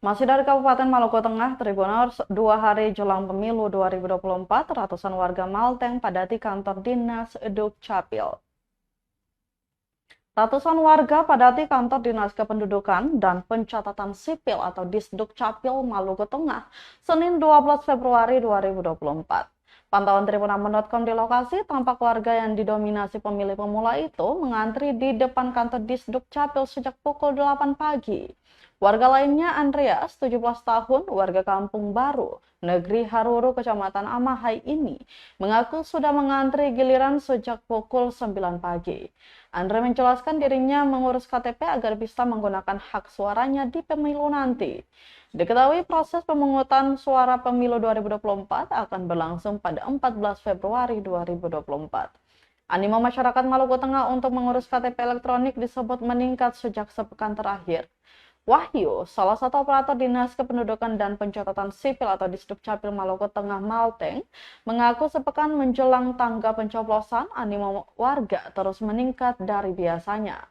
Masih dari Kabupaten Maluku Tengah, Tribuners, 2 hari jelang pemilu 2024, ratusan warga Malteng padati kantor Dinas Dukcapil. Ratusan warga padati kantor Dinas Kependudukan dan Pencatatan Sipil atau Disdukcapil Maluku Tengah, Senin 12 Februari 2024. Pantauan Tribunam.com di lokasi, tampak warga yang didominasi pemilih pemula itu mengantri di depan kantor Disdukcapil sejak pukul 8 pagi. Warga lainnya Andreas, 17 tahun, warga Kampung Baru, Negeri Haruru, Kecamatan Amahai ini, mengaku sudah mengantri giliran sejak pukul 9 pagi. Andre menjelaskan dirinya mengurus KTP agar bisa menggunakan hak suaranya di pemilu nanti. Diketahui proses pemungutan suara pemilu 2024 akan berlangsung pada 14 Februari 2024. Animo masyarakat Maluku Tengah untuk mengurus KTP elektronik disebut meningkat sejak sepekan terakhir. Wahyu, salah satu operator Dinas Kependudukan dan Pencatatan Sipil atau Disdukcapil Maluku Tengah Malteng, mengaku sepekan menjelang tanggal pencoblosan, animo warga terus meningkat dari biasanya.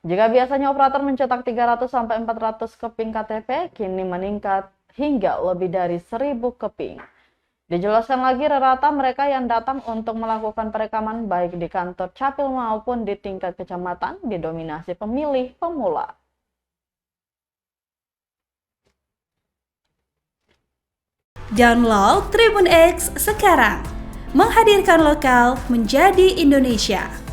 Jika biasanya operator mencetak 300 sampai 400 keping KTP, kini meningkat hingga lebih dari 1000 keping. Dijelaskan lagi, rata mereka yang datang untuk melakukan perekaman baik di kantor Capil maupun di tingkat kecamatan didominasi pemilih pemula. Download Tribun X sekarang, menghadirkan lokal menjadi Indonesia.